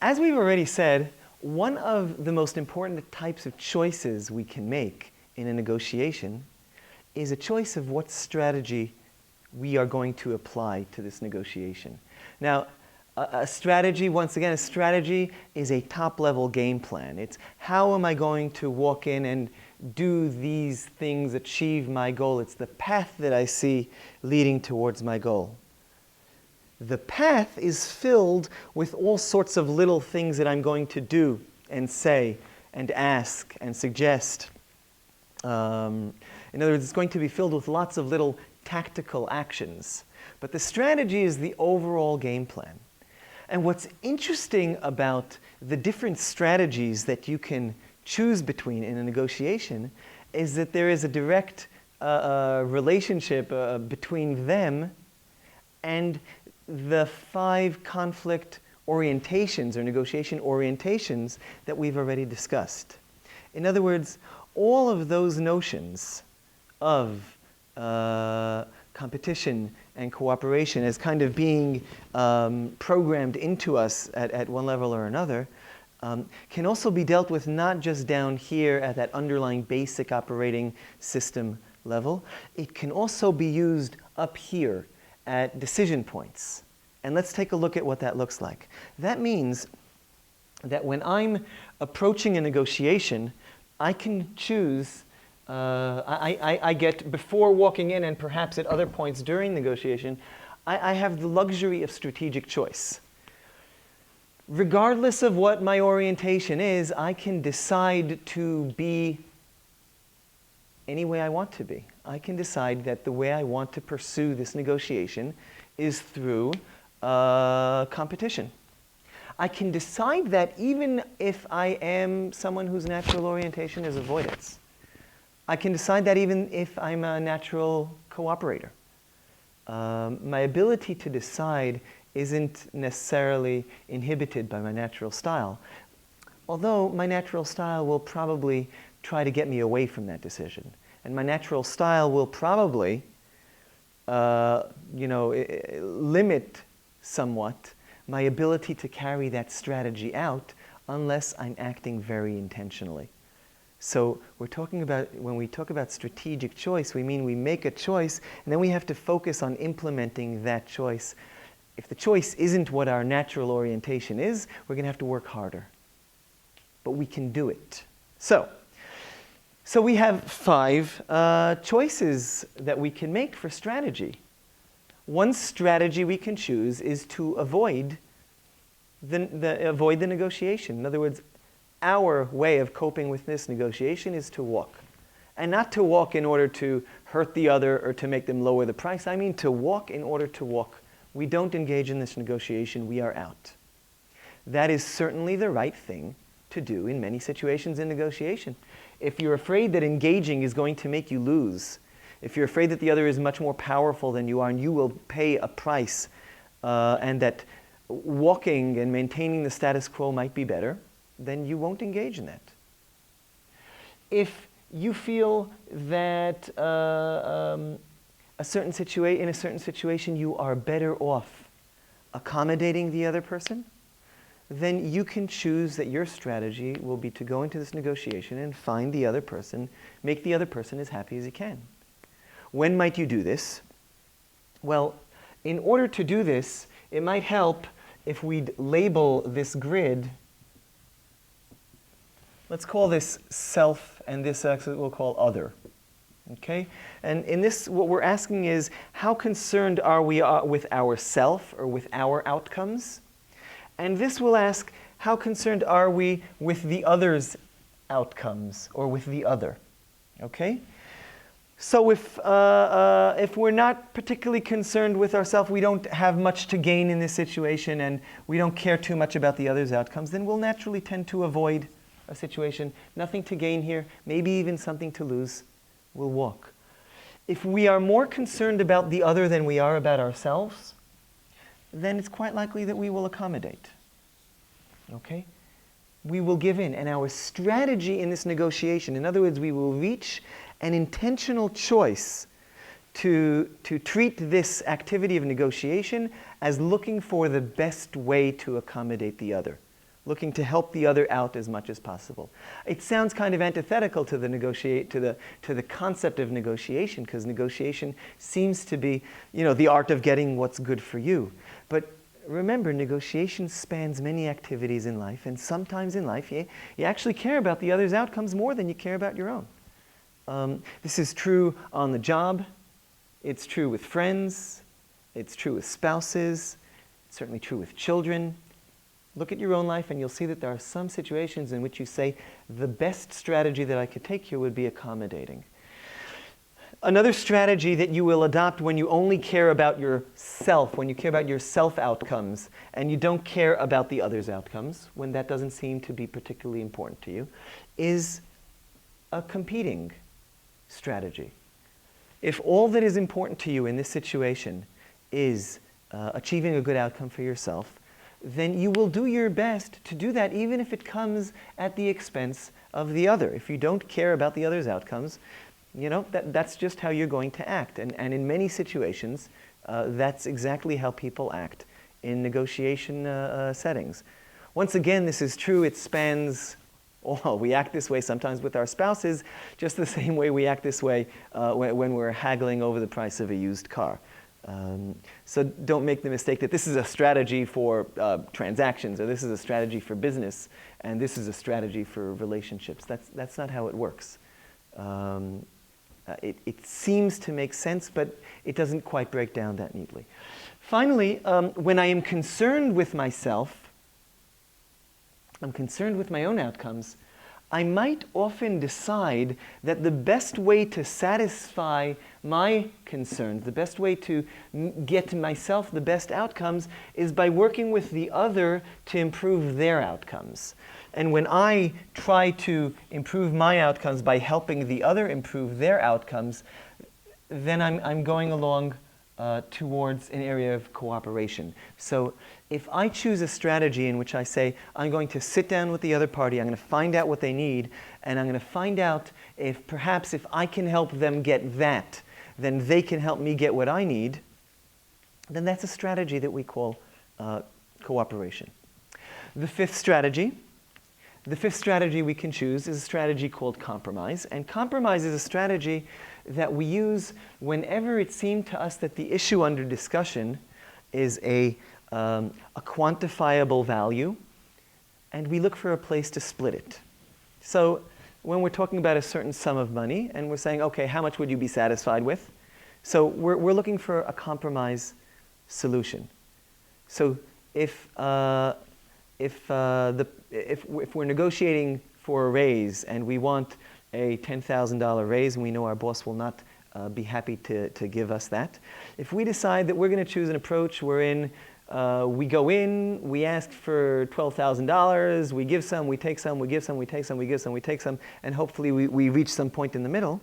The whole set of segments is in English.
As we've already said, one of the most important types of choices we can make in a negotiation is a choice of what strategy we are going to apply to this negotiation. Now, a strategy, once again, a strategy is a top-level game plan. It's how am I going to walk in and do these things, achieve my goal. It's the path that I see leading towards my goal. The path is filled with all sorts of little things that I'm going to do and say and ask and suggest. In other words, it's going to be filled with lots of little tactical actions. But the strategy is the overall game plan. And what's interesting about the different strategies that you can choose between in a negotiation is that there is a direct relationship between them and the 5 conflict orientations or negotiation orientations that we've already discussed. In other words, all of those notions of competition and cooperation as kind of being programmed into us at one level or another can also be dealt with not just down here at that underlying basic operating system level. It can also be used up here at decision points. And let's take a look at what that looks like. That means that when I'm approaching a negotiation, I can choose, I get, before walking in and perhaps at other points during negotiation, I have the luxury of strategic choice. Regardless of what my orientation is, I can decide to be any way I want to be. I can decide that the way I want to pursue this negotiation is through competition. I can decide that even if I am someone whose natural orientation is avoidance. I can decide that even if I'm a natural cooperator. My ability to decide isn't necessarily inhibited by my natural style, although my natural style will probably try to get me away from that decision. And my natural style will probably limit somewhat my ability to carry that strategy out unless I'm acting very intentionally. So we're talking about, when we talk about strategic choice, we mean we make a choice and then we have to focus on implementing that choice. If the choice isn't what our natural orientation is, we're going to have to work harder. But we can do it. So we have 5 choices that we can make for strategy. One strategy we can choose is to avoid the negotiation. In other words, our way of coping with this negotiation is to walk. And not to walk in order to hurt the other or to make them lower the price. I mean to walk in order to walk. We don't engage in this negotiation, we are out. That is certainly the right thing to do in many situations in negotiation. If you're afraid that engaging is going to make you lose, if you're afraid that the other is much more powerful than you are and you will pay a price, and that walking and maintaining the status quo might be better, then you won't engage in that. If you feel that in a certain situation you are better off accommodating the other person, then you can choose that your strategy will be to go into this negotiation and find the other person, make the other person as happy as you can. When might you do this? Well, in order to do this, it might help if we'd label this grid. Let's call this self, and this actually we'll call other. Okay? And in this, what we're asking is, how concerned are we with ourself or with our outcomes? And this will ask, how concerned are we with the other's outcomes or with the other? Okay? So if we're not particularly concerned with ourselves, we don't have much to gain in this situation, and we don't care too much about the other's outcomes, then we'll naturally tend to avoid a situation. Nothing to gain here, maybe even something to lose. We'll walk. If we are more concerned about the other than we are about ourselves, then it's quite likely that we will accommodate. Okay? We will give in. And our strategy in this negotiation, in other words, we will reach an intentional choice to treat this activity of negotiation as looking for the best way to accommodate the other. looking to help the other out as much as possible. It sounds kind of antithetical to the concept of negotiation, because negotiation seems to be, the art of getting what's good for you. But remember, negotiation spans many activities in life, and sometimes in life you actually care about the other's outcomes more than you care about your own. This is true on the job. It's true with friends. It's true with spouses. It's certainly true with children. Look at your own life and you'll see that there are some situations in which you say, the best strategy that I could take here would be accommodating. Another strategy that you will adopt when you only care about yourself, when you care about your self outcomes, and you don't care about the other's outcomes, when that doesn't seem to be particularly important to you, is a competing strategy. If all that is important to you in this situation is achieving a good outcome for yourself, then you will do your best to do that even if it comes at the expense of the other. If you don't care about the other's outcomes, that's just how you're going to act. And in many situations, that's exactly how people act in negotiation settings. Once again, this is true. It spans, we act this way sometimes with our spouses, just the same way we act this way when we're haggling over the price of a used car. So don't make the mistake that this is a strategy for transactions, or this is a strategy for business, and this is a strategy for relationships. That's not how it works. It seems to make sense, but it doesn't quite break down that neatly. Finally, when I am concerned with myself, I'm concerned with my own outcomes, I might often decide that the best way to satisfy my concerns, the best way to get to myself the best outcomes, is by working with the other to improve their outcomes. And when I try to improve my outcomes by helping the other improve their outcomes, then I'm going along towards an area of cooperation. So if I choose a strategy in which I say, I'm going to sit down with the other party, I'm going to find out what they need, and I'm going to find out if perhaps if I can help them get that, then they can help me get what I need, then that's a strategy that we call cooperation. The fifth strategy we can choose is a strategy called compromise. And compromise is a strategy that we use whenever it seemed to us that the issue under discussion is a quantifiable value, and we look for a place to split it. So when we're talking about a certain sum of money, and we're saying, okay, how much would you be satisfied with? So we're looking for a compromise solution. So if we're negotiating for a raise and we want a $10,000 raise, and we know our boss will not be happy to give us that, if we decide that we're going to choose an approach wherein we go in, we ask for $12,000, we give some, we take some, we give some, we take some, we give some, we take some, and hopefully we reach some point in the middle,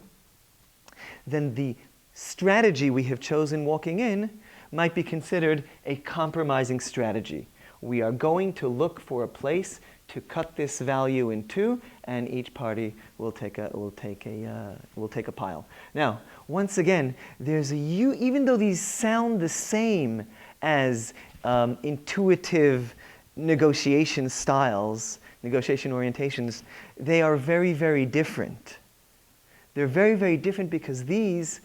then the strategy we have chosen walking in might be considered a compromising strategy. We are going to look for a place to cut this value in two, and each party will take a pile. Now, once again, even though these sound the same as intuitive negotiation styles, negotiation orientations, they are very, very different. They're very, very different because the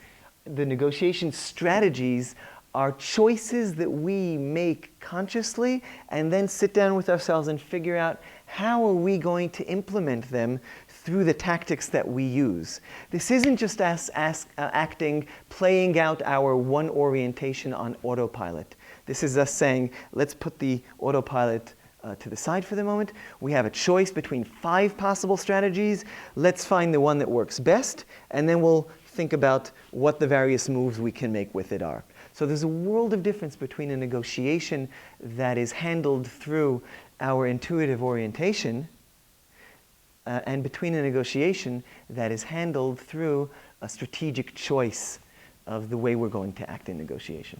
negotiation strategies are choices that we make consciously and then sit down with ourselves and figure out how are we going to implement them through the tactics that we use. This isn't just us acting, playing out our one orientation on autopilot. This is us saying, let's put the autopilot to the side for the moment. We have a choice between 5 possible strategies. Let's find the one that works best, and then we'll think about what the various moves we can make with it are. So there's a world of difference between a negotiation that is handled through our intuitive orientation and between a negotiation that is handled through a strategic choice of the way we're going to act in negotiation.